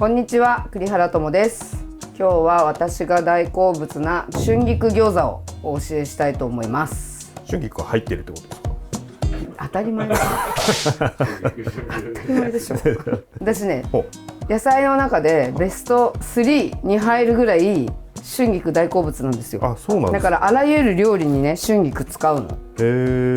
こんにちは、栗原友です。今日は私が大好物な春菊餃子をお教えしたいと思います。春菊が入ってるってことですか？当たり前です。当たり前でしょ。私ね、野菜の中でベスト3に入るぐらい春菊大好物なんですよ。あ、そうなんです。だからあらゆる料理にね、春菊使うの。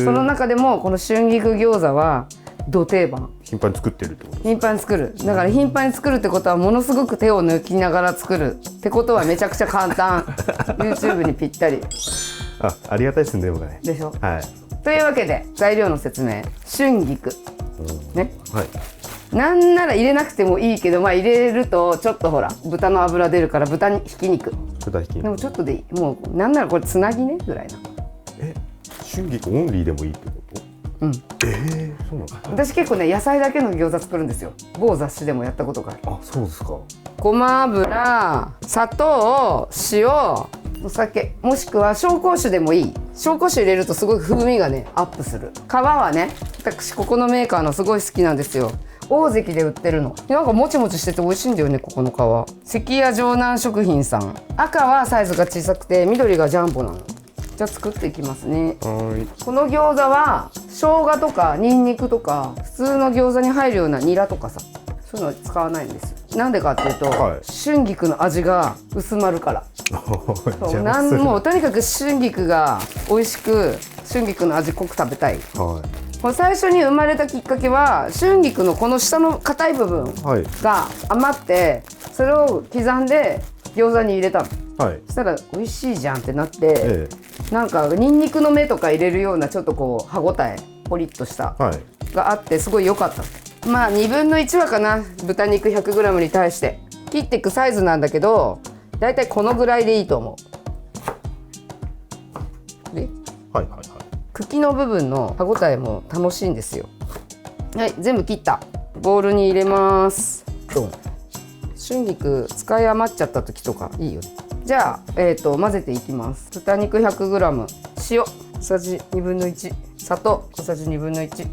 その中でもこの春菊餃子はど定番。頻繁に作ってるってこと？頻繁に作る。だから頻繁に作るってことはものすごく手を抜きながら作るってことはめちゃくちゃ簡単。YouTube にぴったり。ありがたいですね、でもね。でしょ。はい。というわけで材料の説明。春菊ね。はい。なんなら入れなくてもいいけど、まあ入れるとちょっとほら豚の脂出るから豚にひき肉。豚ひき肉。でもちょっとでいい。もうなんならこれつなぎねぐらいな。春菊オンリーでもいいってこと？うん。そうなんですか。私結構ね野菜だけの餃子作るんですよ。某雑誌でもやったことがある。あ、そうですか。ごま油、砂糖、塩、お酒、もしくは紹興酒でもいい。紹興酒入れるとすごい風味がねアップする。皮はね、私ここのメーカーのすごい好きなんですよ。大関で売ってるの。なんかもちもちしてて美味しいんだよね、ここの皮。関谷城南食品さん。赤はサイズが小さくて緑がジャンボなの。じゃあ作っていきますね。はい。この餃子は生姜とかニンニクとか普通の餃子に入るようなニラとかさ、そういうの使わないんですよ。なんでかっていうと、春菊の味が薄まるから。そうなんもうとにかく春菊が美味しく、春菊の味濃く食べたい。これ最初に生まれたきっかけは春菊のこの下の硬い部分が余って、それを刻んで餃子に入れたの。そしたら美味しいじゃんってなって、なんかニンニクの芽とか入れるようなちょっとこう歯ごたえポリッとしたがあってすごい良かった。まあ2分の1はかな、豚肉 100g に対して切っていくサイズなんだけど、だいたいこのぐらいでいいと思う。で、茎の部分の歯ごたえも楽しいんですよ。はい、全部切ったボウルに入れます。春菊使い余っちゃった時とかいいよね。じゃあ、混ぜていきます。豚肉 100g、 塩小さじ1/2、砂糖小さじ1/2、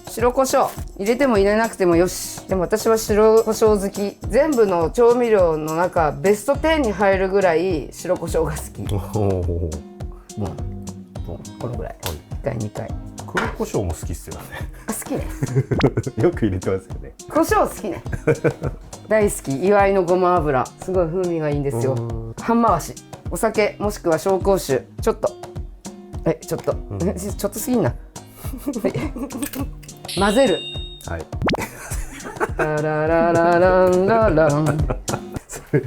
白胡椒入れても入れなくてもよし。でも私は白胡椒好き。全部の調味料の中ベスト10に入るぐらい白胡椒が好き。ボンボン、このぐらい。1回2回。黒胡椒も好きっすよね。好きね。よく入れてますよね。胡椒好きね。大好き。祝いのごま油、すごい風味がいいんですよ。半回し。お酒もしくは紹興酒ちょっと、ちょっと、ちょっとすぎんな。混ぜる。ララララランララン。それ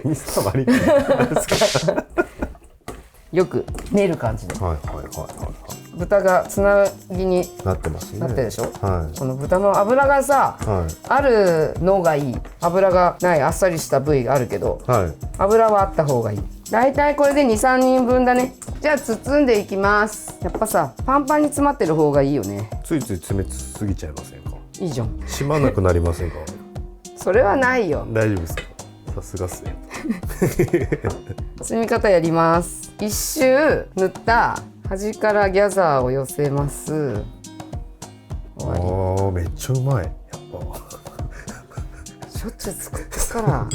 ミスターマリック。よく練る感じで。豚がつなぎになってますね。なってるでしょ。この豚の脂がさ、あるのがいい。脂がないあっさりした部位があるけど、脂はあった方がいい。だいたいこれで 2,3 人分だね。じゃあ包んでいきます。やっぱさ、パンパンに詰まってる方がいいよね。ついつい詰めすぎちゃいませんか？いいじゃん。締まなくなりませんか？それはないよ。大丈夫ですか？さすがっすね。包み方やります。一周塗った端からギャザーを寄せます。めっちゃうまい。やっぱしょっちゅう作ってから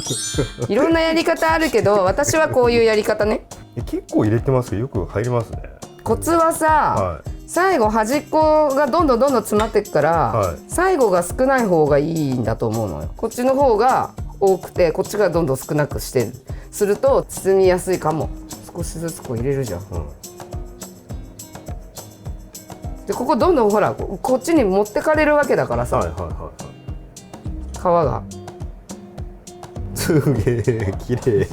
いろんなやり方あるけど、私はこういうやり方ね。結構入れてますけどよく入りますね。コツはさ、最後端っこがどんどん詰まっていくから、最後が少ない方がいいんだと思うのよ。こっちの方が多くてこっちがどんどん少なくしてすると包みやすいかも。少しずつこう入れるじゃん。でここどんどんほらこっちに持ってかれるわけだからさ、皮がすげえ綺麗。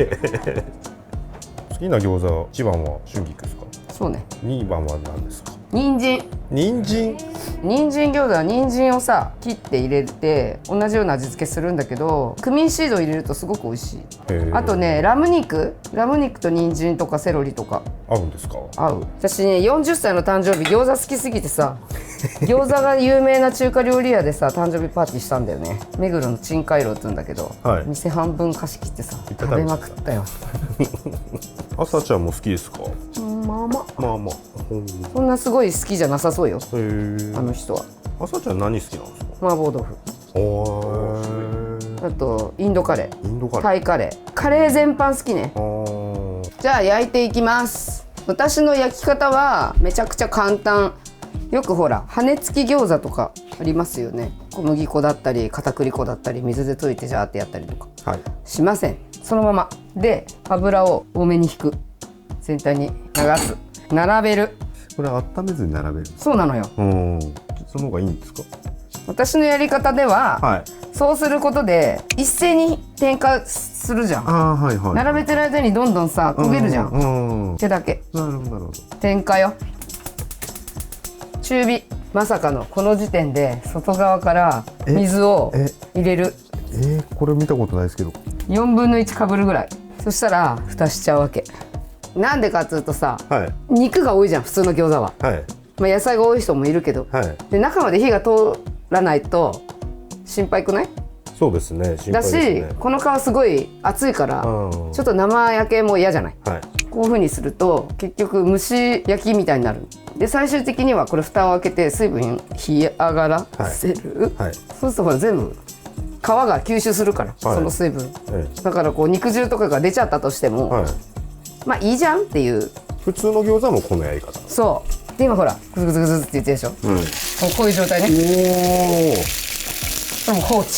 好きな餃子1番は春菊ですか？そうね。2番は何ですか？人参。人参餃子は人参をさ切って入れて同じような味付けするんだけど、クミンシードを入れるとすごく美味しい。あとね、ラム肉と人参とかセロリとか合うんですか？合う。私ね40歳の誕生日餃子好きすぎてさ餃子が有名な中華料理屋でさ誕生日パーティーしたんだよね。目黒の珍回廊って言うんだけど、店半分貸し切ってさ食べまくったよ。朝ちゃんも好きですか？まあまあまあまあ、そんなすごい好きじゃなさそうよ、あの人は。朝ちゃん何好きなんですか？麻婆豆腐。おー。あとインドカレー、インドカレー、タイカレー、カレー全般好きね。じゃあ焼いていきます。私の焼き方はめちゃくちゃ簡単。よくほら羽根付き餃子とかありますよね。小麦粉だったり片栗粉だったり水で溶いてジャーってやったりとか、はい、しません。そのままで油を多めに引く、全体に流す、並べる。これ温めずに並べる。そうなのよ。その方がいいんですか？私のやり方では、はい、そうすることで一斉に点火するじゃん。はいはい、並べてる間にどんどんさ焦げるじゃん。手だけ。なるほどなるほど。点火よ。中火。まさかのこの時点で外側から水を入れる。これ見たことないですけど。4分の1かぶるぐらい。そしたら蓋しちゃうわけ。なんでかっつうとさ、はい、肉が多いじゃん普通の餃子は。はい、まあ野菜が多い人もいるけど、はい、で中まで火が通らないと心配くない？そうですね。心配ですね。だしこの皮すごい熱いからちょっと生焼けも嫌じゃない？はい、こういう風にすると結局蒸し焼きみたいになる。で最終的にはこれ蓋を開けて水分冷え上がらせる、はいはい、そうするとほら全部皮が吸収するから、はい、その水分、だからこう肉汁とかが出ちゃったとしても、はい、まあいいじゃんっていう。普通の餃子もこのやり方。そうで今ほらグズグズグズって言ってるでしょ、こういう状態ね。でも放置。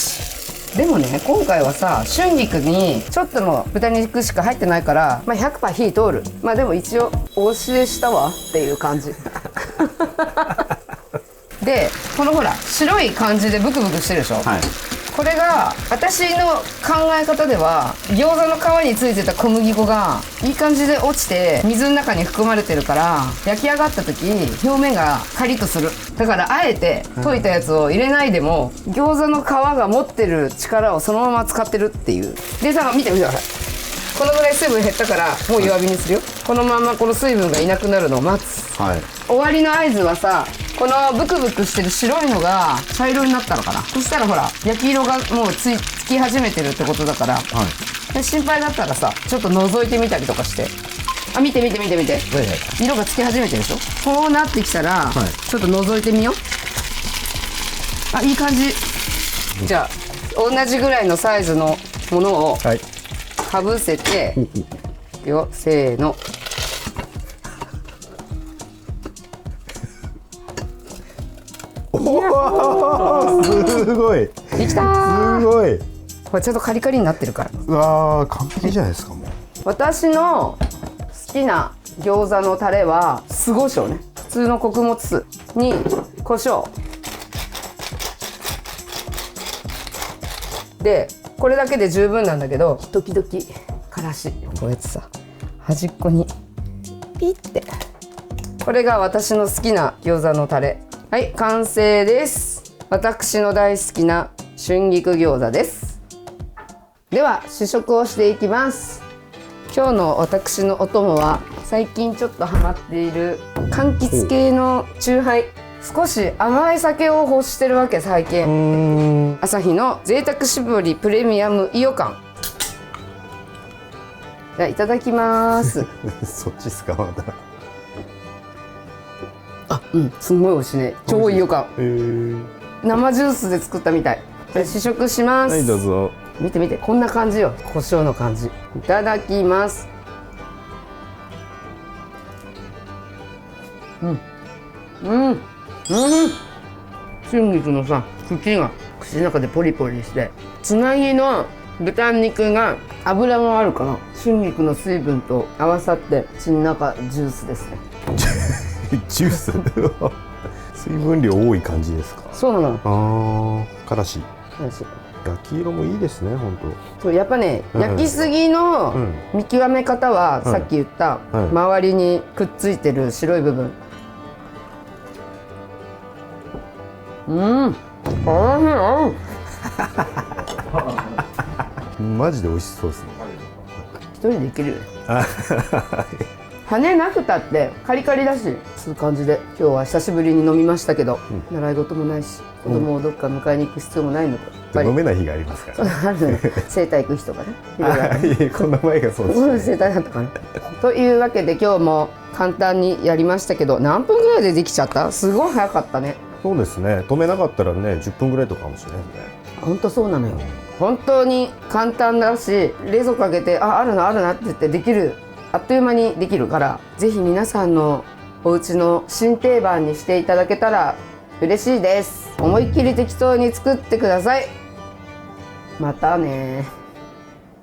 でもね今回はさ春菊にちょっとの豚肉しか入ってないから、まあ、100% 火通る。まあでも一応お教えしたわっていう感じでこのほら白い感じでブクブクしてるでしょ、はい、これが私の考え方では餃子の皮についてた小麦粉がいい感じで落ちて水の中に含まれてるから焼き上がった時表面がカリッとする。だからあえて溶いたやつを入れないでも餃子の皮が持ってる力をそのまま使ってるっていう。でさ見てください。このぐらい水分減ったからもう弱火にするよ。このままこの水分がいなくなるのを待つ、はい、終わりの合図はさこのブクブクしてる白いのが茶色になったのかな。そしたらほら焼き色がもうつき始めてるってことだから、はい、で心配だったらさちょっと覗いてみたりとかして、あ見て見て見て見て、色がつき始めてるでしょ。こうなってきたら、はい、ちょっと覗いてみよう。あいい感じ。じゃあ同じぐらいのサイズのものをかぶせて、よせーの。すごい。できたー。すごい。これちょっとカリカリになってるから。うわー完璧じゃないですかもう。私の好きな餃子のタレは酢胡椒ね。普通の穀物酢に胡椒でこれだけで十分なんだけど時々からしこうやってさ端っこにピッて。これが私の好きな餃子のタレ。はい完成です。私の大好きな春菊餃子です。では試食をしていきます。今日の私のお供は最近ちょっとハマっている柑橘系のチューハイ。少し甘い酒を欲してるわけ最近。アサヒの贅沢搾りプレミアムイオカン。じゃあいただきますそっちっすかまだ。あすごい美味しいね。超いいよかん。生ジュースで作ったみたい。試食します。はいどうぞ。見て見てこんな感じよ。胡椒の感じ。いただきます。春菊のさ茎が口の中でポリポリしてつなぎの豚肉が脂もあるから春菊の水分と合わさって口の中ジュースですねジュース水分量多い感じですか。そうなの。からし焼き色もいいですね本当。そうやっぱね、焼きすぎの見極め方は、さっき言った、周りにくっついてる白い部分。マジで美味しそうですね。一人でいけるよね羽なくたってカリカリだしそういう感じで今日は久しぶりに飲みましたけど、習い事もないし子供をどっか迎えに行く必要もないのと、飲めない日がありますから、あるね整体行く日とかねこの前がそうですね整体だったかなというわけで今日も簡単にやりましたけど何分ぐらいでできちゃった？すごい早かったね。そうですね、止めなかったらね10分ぐらいとかかもしれないですね。ほんとそうなのよ。本当に簡単だし、冷蔵庫開けてあるなあるなって言ってできる、あっという間にできるから、ぜひ皆さんのお家の新定番にしていただけたら嬉しいです。思いっきり適当に作ってください。またね。